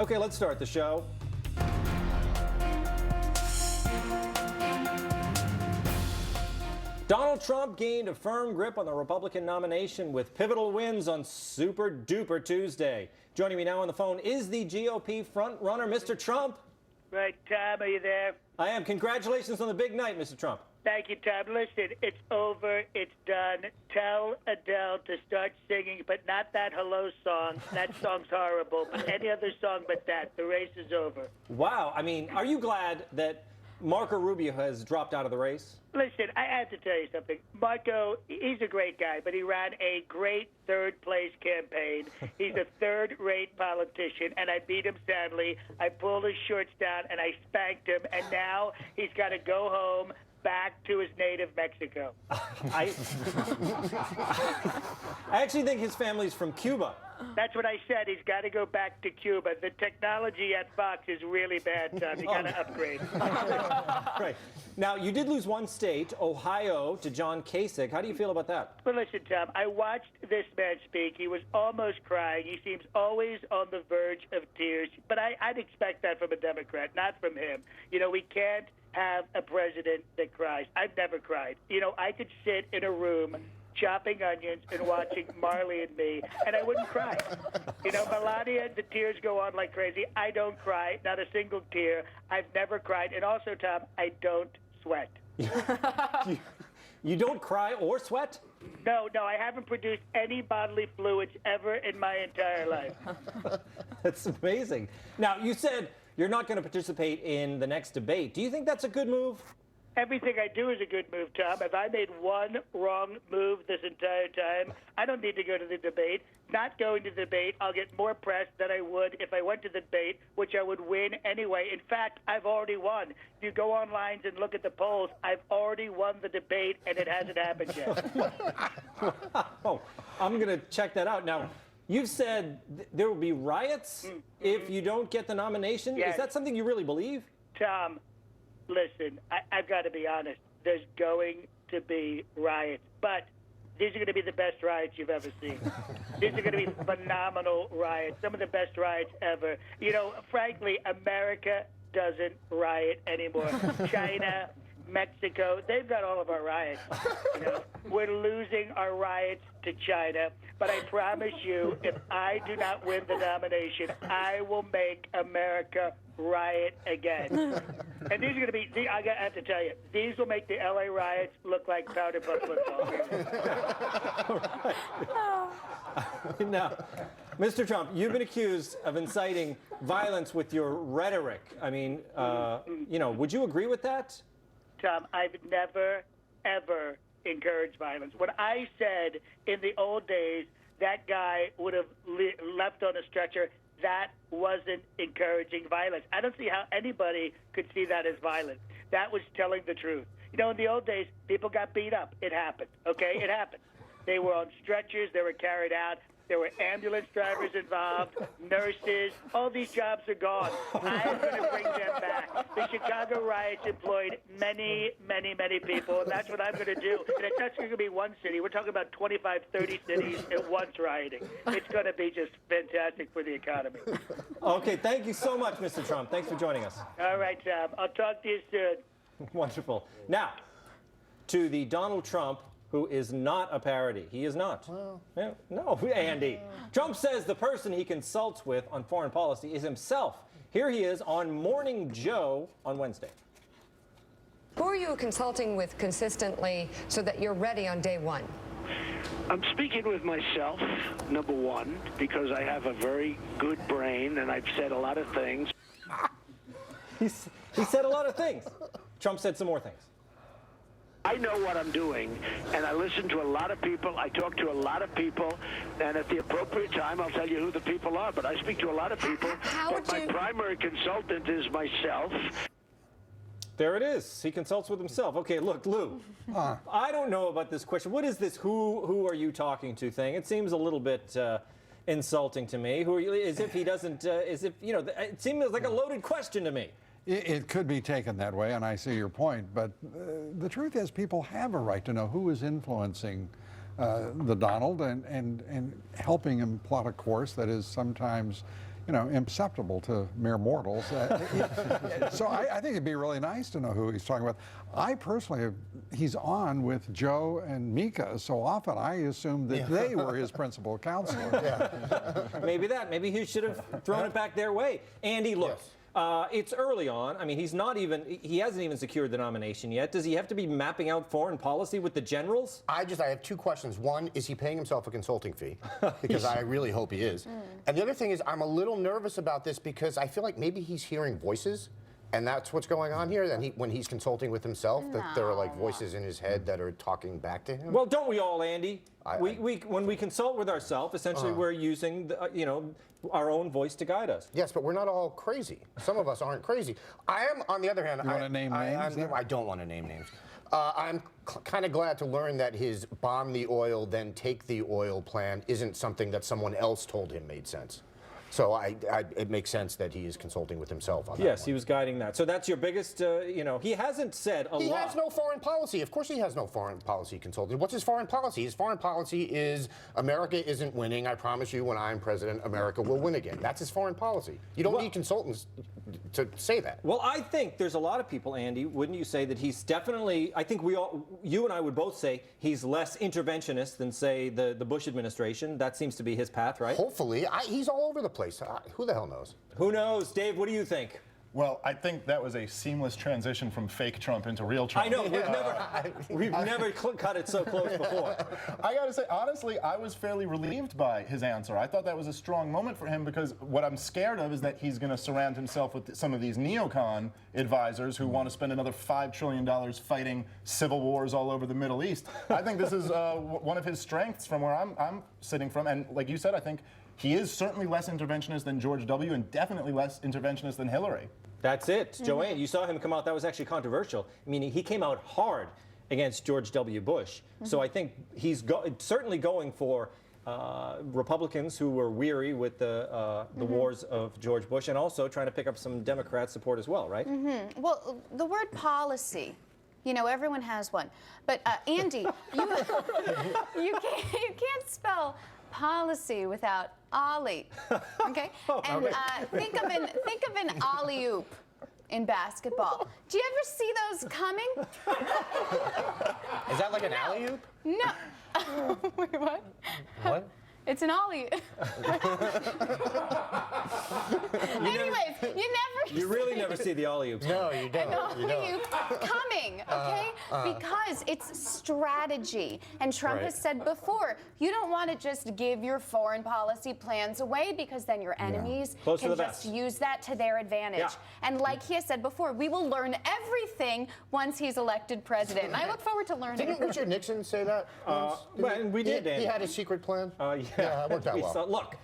Okay, let's start the show. Donald Trump gained a firm grip on the Republican nomination with pivotal wins on Super Duper Tuesday. Joining me now on the phone is the GOP frontrunner, Mr. Trump. Right, Tom, are you there? I am. Congratulations on the big night, Mr. Trump. Thank you, Tom. Listen, it's over. It's done. Tell Adele to start singing, but not that Hello song. That song's horrible. But any other song but that. The race is over. Wow. I mean, are you glad that Marco Rubio has dropped out of the race? Listen, I have to tell you something. Marco, he's a great guy, but he ran a great third-place campaign. He's a third-rate politician, and I beat him soundly. I pulled his shorts down, and I spanked him, and now he's got to go home back to his native Mexico. I actually think his family's from Cuba. That's what I said. He's got to go back to Cuba. The technology at Fox is really bad, Tom. You got to upgrade. Right. Now, you did lose one state, Ohio, to John Kasich. How do you feel about that? Well, listen, Tom, I watched this man speak. He was almost crying. He seems always on the verge of tears. But I'd expect that from a Democrat, not from him. You know, we can't have a president that cries. I've never cried. You know, I could sit in a room chopping onions and watching Marley and Me, and I wouldn't cry. You know, Melania, the tears go on like crazy. I don't cry, not a single tear. I've never cried. And also, Tom, I don't sweat. You don't cry or sweat? No, I haven't produced any bodily fluids ever in my entire life. That's amazing. Now, you said you're not going to participate in the next debate. Do you think that's a good move? Everything I do is a good move, Tom. If I made one wrong move this entire time, I don't need to go to the debate. Not going to the debate, I'll get more press than I would if I went to the debate, which I would win anyway. In fact, I've already won. If you go online and look at the polls, I've already won the debate, and it hasn't happened yet. Oh, I'm going to check that out. Now, you've said there will be riots if you don't get the nomination. Yes. Is that something you really believe? Tom, listen, I've got to be honest. There's going to be riots, but these are going to be the best riots you've ever seen. These are going to be phenomenal riots, some of the best riots ever. You know, frankly, America doesn't riot anymore. China, Mexico, they've got all of our riots. You know, we're losing our riots to China. But I promise you, if I do not win the nomination, I will make America riot again. And these are going to be, I have to tell you, these will make the LA riots look like powder puff football. Now, Mr. Trump, you've been accused of inciting violence with your rhetoric. I mean, you know, would you agree with that? Tom, I've never, ever encouraged violence. When I said in the old days that guy would have left on a stretcher, that wasn't encouraging violence. I don't see how anybody could see that as violence. That was telling the truth. You know, in the old days, people got beat up. It happened, okay? It happened. They were on stretchers. They were carried out. There were ambulance drivers involved, nurses. All these jobs are gone. I am going to bring them back. The Chicago riots employed many, many, many people, and that's what I'm going to do. And it's not going to be one city. We're talking about 25, 30 cities at once rioting. It's going to be just fantastic for the economy. Okay, thank you so much, Mr. Trump. Thanks for joining us. All right, Tom. I'll talk to you soon. Wonderful. Now, to the Donald Trump who is not a parody. He is not. Well. Yeah, no, Andy. Trump says the person he consults with on foreign policy is himself. Here he is on Morning Joe on Wednesday. Who are you consulting with consistently so that you're ready on day one? I'm speaking with myself, number one, because I have a very good brain and I've said a lot of things. He said a lot of things. Trump said some more things. I know what I'm doing, and I listen to a lot of people. I talk to a lot of people, and at the appropriate time, I'll tell you who the people are. But I speak to a lot of people. But my primary consultant is myself. There it is. He consults with himself. Okay, look, Lou, I don't know about this question. What is this who are you talking to thing? It seems a little bit insulting to me. Who are you? As if he doesn't, as if, you know, it seems like a loaded question to me. It could be taken that way, and I see your point, but the truth is people have a right to know who is influencing the Donald and helping him plot a course that is sometimes imperceptible to mere mortals. So I think it'd be really nice to know who he's talking about. I personally, he's on with Joe and Mika so often, I assumed that they were his principal counselor. Maybe that. Maybe he should have thrown it back their way. Andy, look. Yes. It's early on. I mean, he hasn't even secured the nomination yet. Does he have to be mapping out foreign policy with the generals? I have two questions. One, is he paying himself a consulting fee? Because I really hope he is. And the other thing is, I'm a little nervous about this because I feel like maybe he's hearing voices. And that's what's going on here, that when he's consulting with himself, that there are like voices in his head that are talking back to him? Well, don't we all, Andy? When we consult with ourselves, essentially we're using our own voice to guide us. Yes, but we're not all crazy. Some of us aren't crazy. I am, on the other hand, You want to name names? I don't want to name names. I'm kind of glad to learn that his bomb the oil, then take the oil plan isn't something that someone else told him made sense. So it makes sense that he is consulting with himself on that. Yes, one. he was guiding that. So that's your biggest, he hasn't said a lot. He has no foreign policy. Of course he has no foreign policy consultant. What's his foreign policy? His foreign policy is America isn't winning. I promise you when I'm president, America will win again. That's his foreign policy. You don't need consultants to say that. Well, I think there's a lot of people, Andy, wouldn't you say that he's definitely, I think you and I would both say he's less interventionist than, say, the Bush administration. That seems to be his path, right? Hopefully. He's all over the place. Who the hell knows? Who knows? Dave, what do you think? Well, I think that was a seamless transition from fake Trump into real Trump. I know, we've never cut it so close before. I got to say, honestly, I was fairly relieved by his answer. I thought that was a strong moment for him because what I'm scared of is that he's going to surround himself with some of these neocon advisors who want to spend another $5 trillion fighting civil wars all over the Middle East. I think this is one of his strengths from where I'm sitting from. And like you said, I think he is certainly less interventionist than George W. and definitely less interventionist than Hillary. That's it. Joanne, you saw him come out. That was actually controversial. I mean, he came out hard against George W. Bush. So I think he's certainly going for Republicans who were weary with the wars of George Bush and also trying to pick up some Democrat support as well, right? Well, the word policy, everyone has one. But Andy, you can't spell policy without ollie, okay? And think of an alley-oop in basketball. Do you ever see those coming? Is that like an alley-oop? No. Wait, what? What? It's an ollie. Anyways, you really never see the alley-oops. No, you don't. An alley-oop coming, okay? Because it's strategy. And Trump has said before, you don't want to just give your foreign policy plans away because then your enemies Close to can the just vest. use that to their advantage. Yeah. And like he has said before, we will learn everything once he's elected president. And I look forward to learning. Didn't Richard Nixon say that once? Well, we did, He Andy. had a secret plan? Yeah, it worked out well. Look,